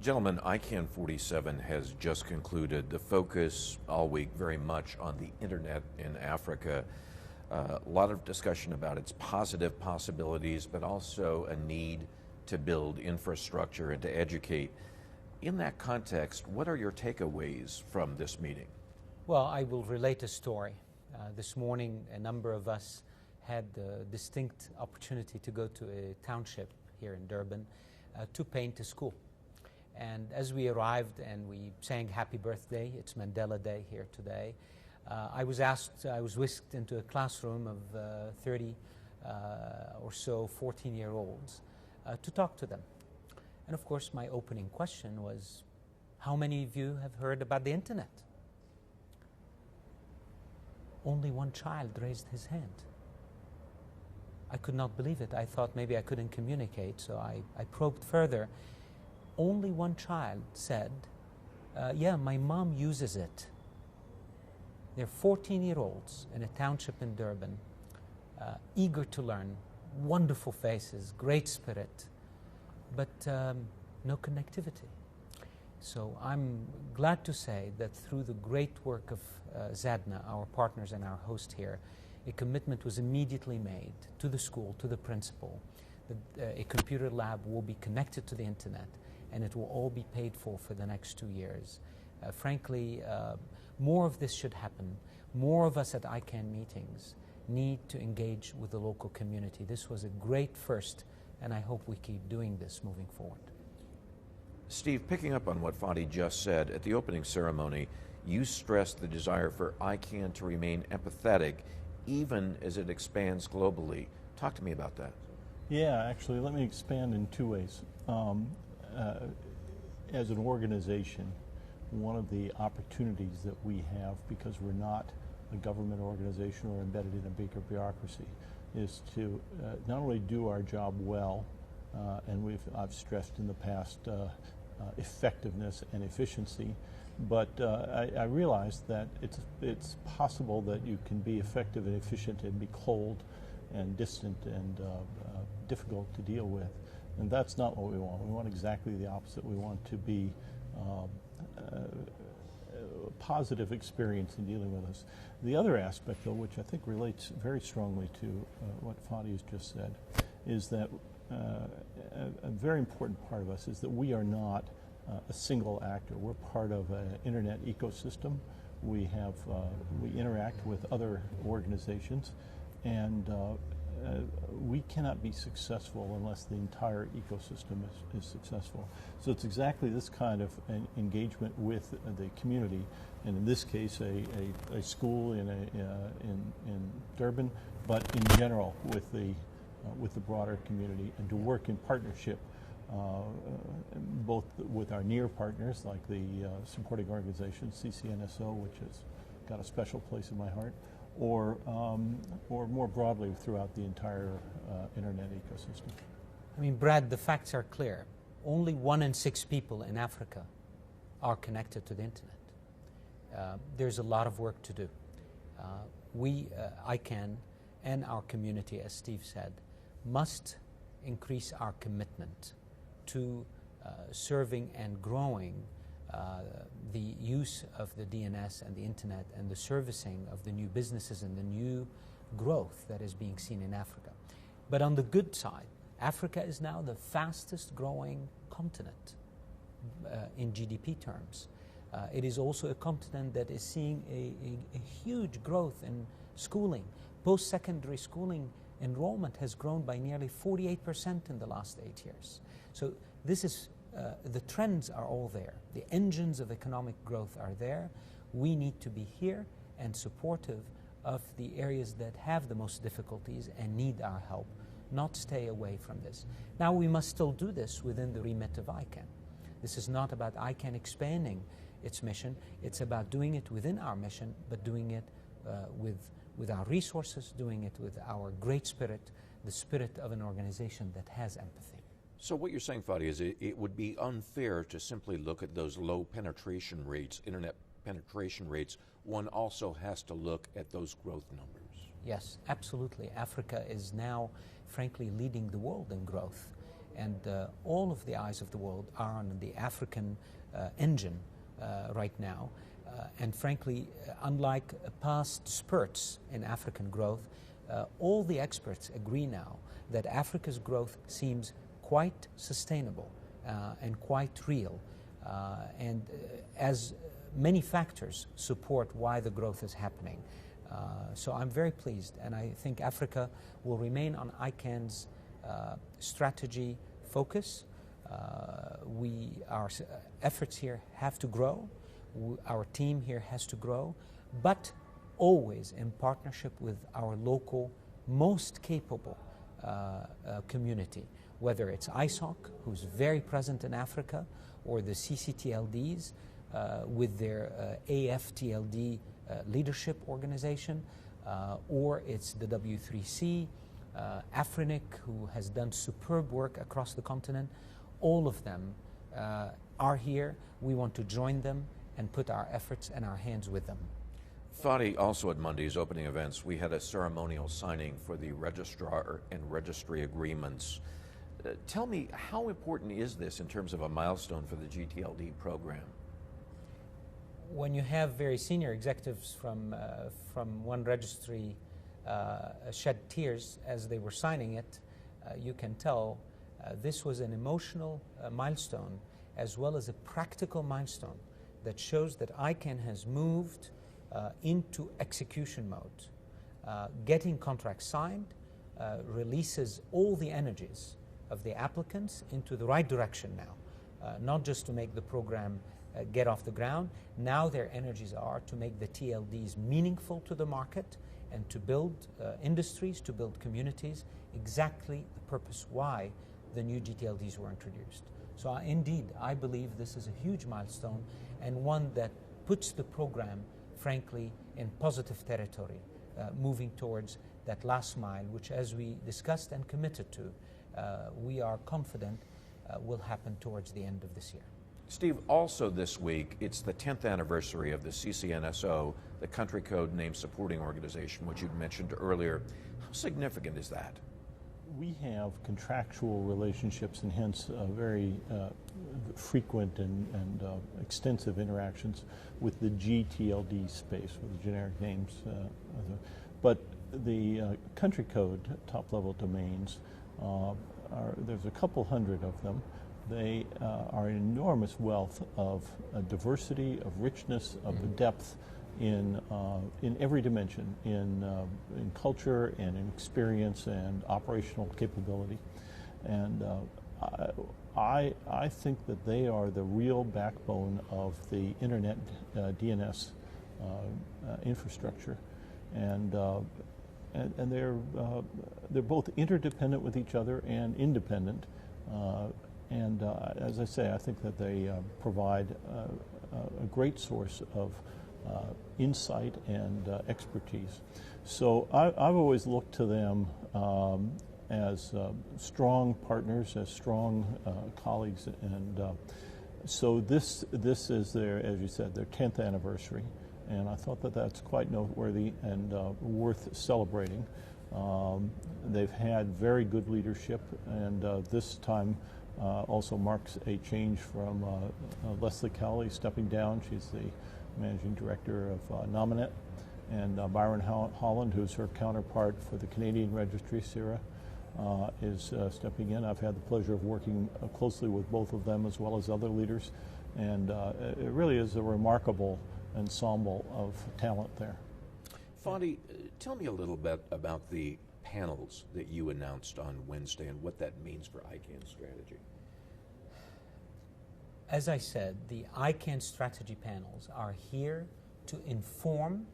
Gentlemen, ICANN 47 has just concluded. The focus all week very much on the internet in Africa. A lot of discussion about its positive possibilities, but also a need to build infrastructure and to educate. In that context, what are your takeaways from this meeting? Well, I will relate a story. This morning, a number of us had the distinct opportunity to go to a township here in Durban to paint a school. And as we arrived and we sang happy birthday, it's Mandela Day here today, I was whisked into a classroom of 30 or so 14-year-olds to talk to them. And of course, my opening question was, how many of you have heard about the internet? Only one child raised his hand. I could not believe it. I thought maybe I couldn't communicate, so I probed further. Only one child said, yeah, my mom uses it. They're 14-year-olds in a township in Durban, eager to learn, wonderful faces, great spirit, but no connectivity. So I'm glad to say that through the great work of Zadna, our partners and our host here, a commitment was immediately made to the school, to the principal, that a computer lab will be connected to the internet, and it will all be paid for the next 2 years. Frankly, more of this should happen. More of us at ICANN meetings need to engage with the local community. This was a great first, and I hope we keep doing this moving forward. Steve, picking up on what Fadi just said, at the opening ceremony, you stressed the desire for ICANN to remain empathetic even as it expands globally. Talk to me about that. Yeah, actually, let me expand in two ways. As an organization, one of the opportunities that we have, because we're not a government organization or embedded in a bigger bureaucracy, is to not only do our job well, and I've stressed in the past effectiveness and efficiency, but I realized that it's possible that you can be effective and efficient and be cold and distant and difficult to deal with. And that's not what we want. We want exactly the opposite. We want to be a positive experience in dealing with us. The other aspect, though, which I think relates very strongly to what Fadi has just said, is that a very important part of us is that we are not a single actor. We're part of an internet ecosystem. We interact with other organizations, and we cannot be successful unless the entire ecosystem is successful. So it's exactly this kind of an engagement with the community, and in this case, a school in Durban, but in general with the broader community, and to work in partnership, both with our near partners like the supporting organization CCNSO, which has got a special place in my heart, or more broadly throughout the entire internet ecosystem. I mean, Brad, the facts are clear. Only 1 in 6 people in Africa are connected to the internet. There's a lot of work to do. We, ICANN, and our community, as Steve said, must increase our commitment to serving and growing the use of the DNS and the internet and the servicing of the new businesses and the new growth that is being seen in Africa. But on the good side, Africa is now the fastest growing continent in GDP terms. It is also a continent that is seeing a huge growth in schooling. Post-secondary schooling enrollment has grown by nearly 48% in the last 8 years. So this is the trends are all there. The engines of economic growth are there. We need to be here and supportive of the areas that have the most difficulties and need our help, not stay away from this. Now, we must still do this within the remit of ICANN. This is not about ICANN expanding its mission. It's about doing it within our mission, but doing it with our resources, doing it with our great spirit, the spirit of an organization that has empathy. So what you're saying, Fadi, is it would be unfair to simply look at those low penetration rates, internet penetration rates. One also has to look at those growth numbers. Yes, absolutely. Africa is now, frankly, leading the world in growth. And all of the eyes of the world are on the African engine right now. And frankly, unlike past spurts in African growth, all the experts agree now that Africa's growth seems quite sustainable and quite real. And as many factors support why the growth is happening. So I'm very pleased, and I think Africa will remain on ICANN's strategy focus. Our efforts here have to grow. Our team here has to grow, but always in partnership with our local, most capable community, whether it's ISOC, who's very present in Africa, or the CCTLDs with their AFTLD leadership organization, or it's the W3C, Afrinic, who has done superb work across the continent. All of them are here. We want to join them and put our efforts and our hands with them. Fadi, also at Monday's opening events, we had a ceremonial signing for the registrar and registry agreements. Tell me, how important is this in terms of a milestone for the GTLD program? When you have very senior executives from one registry shed tears as they were signing it, you can tell this was an emotional milestone as well as a practical milestone that shows that ICANN has moved into execution mode. Getting contracts signed releases all the energies of the applicants into the right direction now, not just to make the program get off the ground. Now their energies are to make the TLDs meaningful to the market and to build industries, to build communities, exactly the purpose why the new GTLDs were introduced. So indeed, I believe this is a huge milestone and one that puts the program, frankly, in positive territory, moving towards that last mile, which, as we discussed and committed to, we are confident will happen towards the end of this year. Steve, also this week, it's the 10th anniversary of the CCNSO, the Country Code Name Supporting Organization, which you mentioned earlier. How significant is that? We have contractual relationships and hence very frequent and extensive interactions with the GTLD space, with the generic names. But the country code top-level domains, there's a couple hundred of them. They are an enormous wealth of diversity, of richness, of depth in every dimension, in culture and in experience and operational capability. And I think that they are the real backbone of the internet DNS infrastructure. And they're both interdependent with each other and independent. And as I say, I think that they provide a great source of insight and expertise. So I've always looked to them as strong partners, as strong colleagues, and so this is their, as you said, their 10th anniversary, and I thought that that's quite noteworthy and worth celebrating. They've had very good leadership, and this time also marks a change from Leslie Cowley stepping down. She's the managing director of Nominet, and Byron Holland, who's her counterpart for the Canadian registry, CIRA, is stepping in. I've had the pleasure of working closely with both of them as well as other leaders, and it really is a remarkable ensemble of talent there. Fadi, tell me a little bit about the panels that you announced on Wednesday and what that means for ICANN strategy. As I said, the ICANN strategy panels are here to inform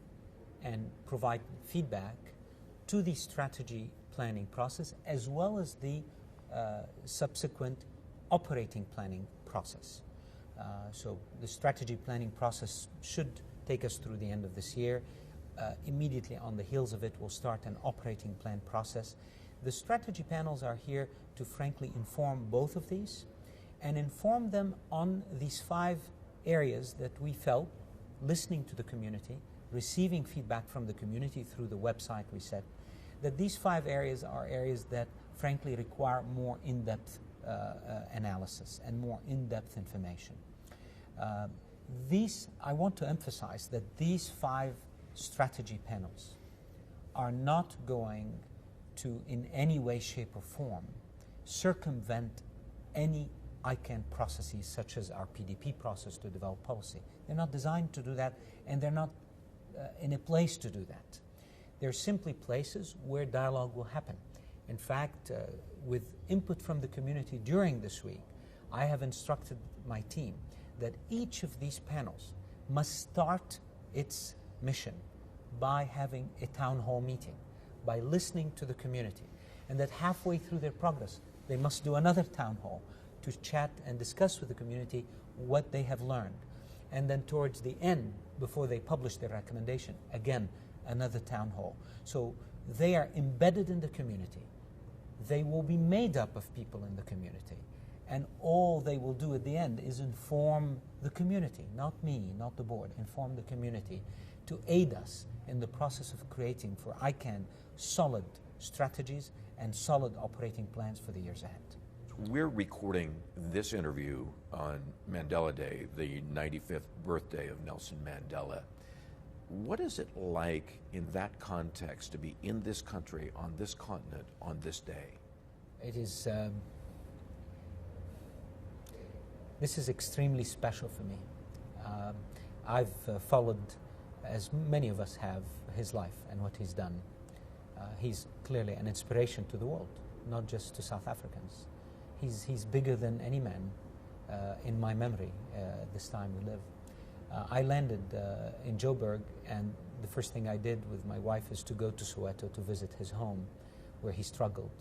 and provide feedback to the strategy planning process as well as the subsequent operating planning process. So the strategy planning process should take us through the end of this year. Immediately on the heels of it, we'll start an operating plan process. The strategy panels are here to frankly inform both of these and inform them on these 5 areas that we felt, listening to the community, receiving feedback from the community through the website we set, that these 5 areas are areas that frankly require more in-depth analysis and more in-depth information. I want to emphasize that these 5 strategy panels are not going to, in any way, shape, or form, circumvent any ICANN processes, such as our PDP process to develop policy. They're not designed to do that, and they're not in a place to do that. They're simply places where dialogue will happen. In fact, with input from the community during this week, I have instructed my team that each of these panels must start its mission by having a town hall meeting, by listening to the community, and that halfway through their progress, they must do another town hall to chat and discuss with the community what they have learned. And then towards the end, before they publish their recommendation, again, another town hall. So they are embedded in the community. They will be made up of people in the community. And all they will do at the end is inform the community, not me, not the board, inform the community to aid us in the process of creating for ICANN solid strategies and solid operating plans for the years ahead. We're recording this interview on Mandela Day, the 95th birthday of Nelson Mandela. What is it like in that context to be in this country, on this continent, on this day? It is, this is extremely special for me. I've followed, as many of us have, his life and what he's done. He's clearly an inspiration to the world, not just to South Africans. He's bigger than any man in my memory this time we live. I landed in Joburg, and the first thing I did with my wife is to go to Soweto to visit his home where he struggled.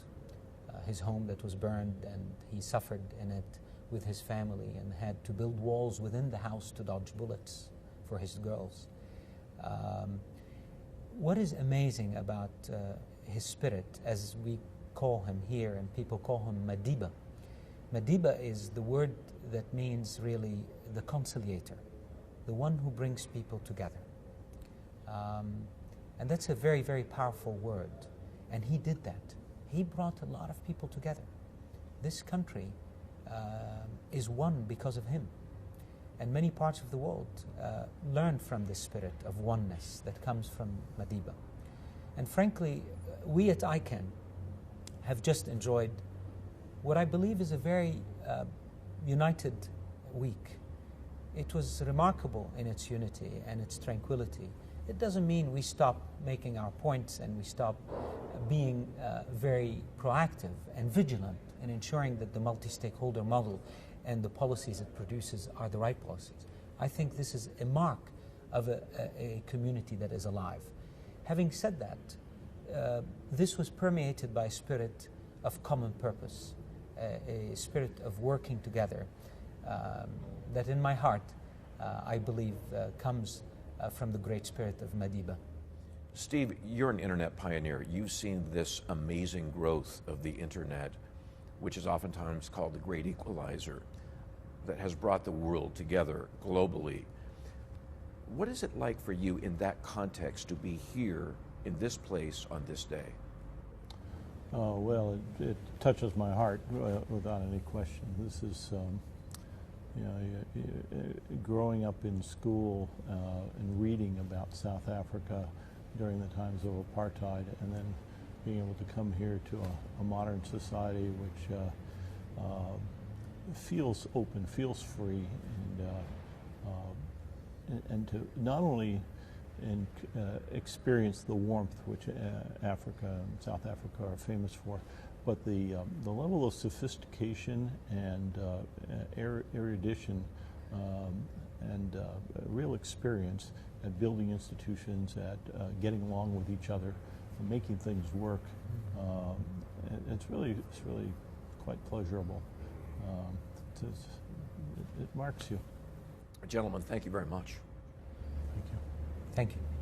His home that was burned, and he suffered in it with his family and had to build walls within the house to dodge bullets for his girls. What is amazing about his spirit, as we call him here, and people call him Madiba. Madiba is the word that means really the conciliator, the one who brings people together. And that's a very, very powerful word. And he did that. He brought a lot of people together. This country is one because of him. And many parts of the world learn from this spirit of oneness that comes from Madiba. And frankly, we at ICANN have just enjoyed what I believe is a very united week. It was remarkable in its unity and its tranquility. It doesn't mean we stop making our points and we stop being very proactive and vigilant in ensuring that the multi-stakeholder model and the policies it produces are the right policies. I think this is a mark of a community that is alive. Having said that, this was permeated by a spirit of common purpose, a spirit of working together that in my heart, I believe, comes from the great spirit of Madiba. Steve, you're an internet pioneer. You've seen this amazing growth of the internet, which is oftentimes called the great equalizer, that has brought the world together globally. What is it like for you in that context to be here in this place on this day? Oh, well, it touches my heart without any question. This is, growing up in school and reading about South Africa during the times of apartheid, and then being able to come here to a modern society which feels open, feels free, and to not only experience the warmth which Africa and South Africa are famous for, but the level of sophistication and erudition and real experience at building institutions, at getting along with each other, and making things work. It's really quite pleasurable. It marks you. Gentlemen, thank you very much. Thank you. Thank you.